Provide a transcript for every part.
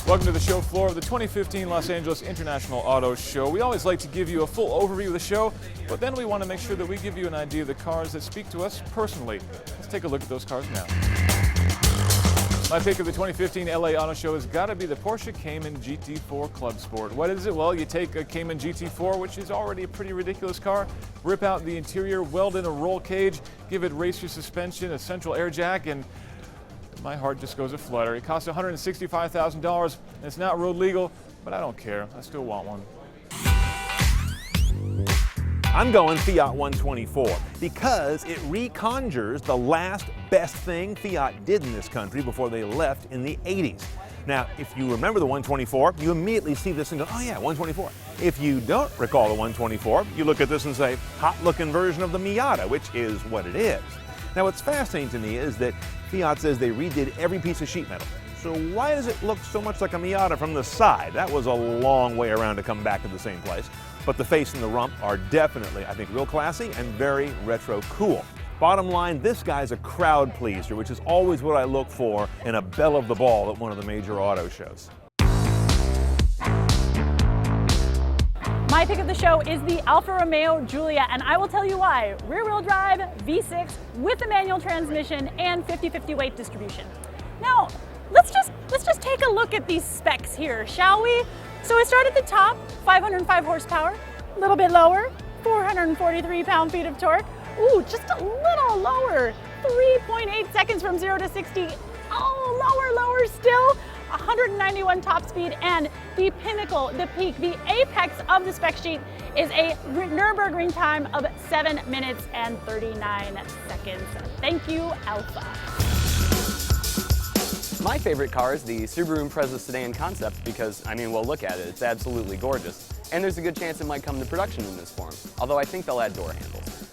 Welcome to the show floor of the 2015 Los Angeles International Auto Show. We always like to give you a full overview of the show, but then we want to make sure that we give you an idea of the cars that speak to us personally. Let's take a look at those cars now. My pick of the 2015 LA Auto Show has got to be the Porsche Cayman GT4 Club Sport. What is it? Well, you take a Cayman GT4, which is already a pretty ridiculous car, rip out the interior, weld in a roll cage, give it racer suspension, a central air jack, and my heart just goes a flutter. It costs $165,000, and it's not road legal, but I don't care. I still want one. I'm going Fiat 124 because it reconjures the last best thing Fiat did in this country before they left in the 80s. Now, if you remember the 124, you immediately see this and go, oh yeah, 124. If you don't recall the 124, you look at this and say, hot-looking version of the Miata, which is what it is. Now, what's fascinating to me is that Fiat says they redid every piece of sheet metal. So why does it look so much like a Miata from the side? That was a long way around to come back to the same place. But the face and the rump are definitely, I think, real classy and very retro cool. Bottom line, this guy's a crowd pleaser, which is always what I look for in a belle of the ball at one of the major auto shows. My pick of the show is the Alfa Romeo Giulia, and I will tell you why. Rear-wheel drive, V6, with a manual transmission and 50-50 weight distribution. Now, let's just take a look at these specs here, shall we? So I start at the top, 505 horsepower, a little bit lower, 443 pound-feet of torque. Ooh, just a little lower, 3.8 seconds from 0 to 60. Oh, lower still. 191 top speed, and the pinnacle, the peak, the apex of the spec sheet is a Nürburgring time of 7 minutes and 39 seconds. Thank you, Alfa. My favorite car is the Subaru Impreza sedan concept because, I mean, well, look at it, it's absolutely gorgeous. And there's a good chance it might come to production in this form, although I think they'll add door handles.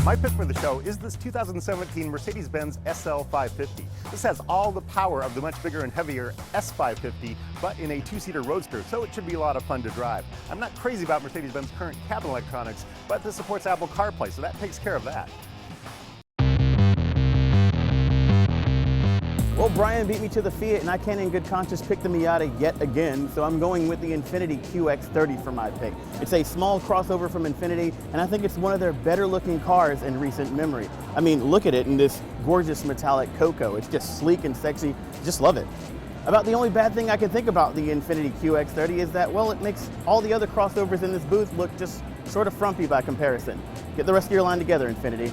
My pick for the show is this 2017 Mercedes-Benz SL550. This has all the power of the much bigger and heavier S550, but in a two-seater roadster, so it should be a lot of fun to drive. I'm not crazy about Mercedes-Benz current cabin electronics, but this supports Apple CarPlay, so that takes care of that. Well, Brian beat me to the Fiat, and I can't in good conscience pick the Miata yet again, so I'm going with the Infiniti QX34 for my pick. It's a small crossover from Infiniti, and I think it's one of their better looking cars in recent memory. I mean, look at it in this gorgeous metallic cocoa. It's just sleek and sexy. Just love it. About the only bad thing I can think about the Infiniti QX30 is that, well, it makes all the other crossovers in this booth look just sort of frumpy by comparison. Get the rest of your line together, Infiniti.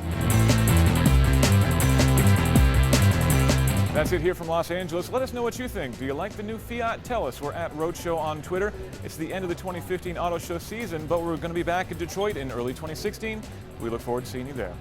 That's it here from Los Angeles. Let us know what you think. Do you like the new Fiat? Tell us. We're at Roadshow on Twitter. It's the end of the 2015 auto show season, but we're going to be back in Detroit in early 2016. We look forward to seeing you there.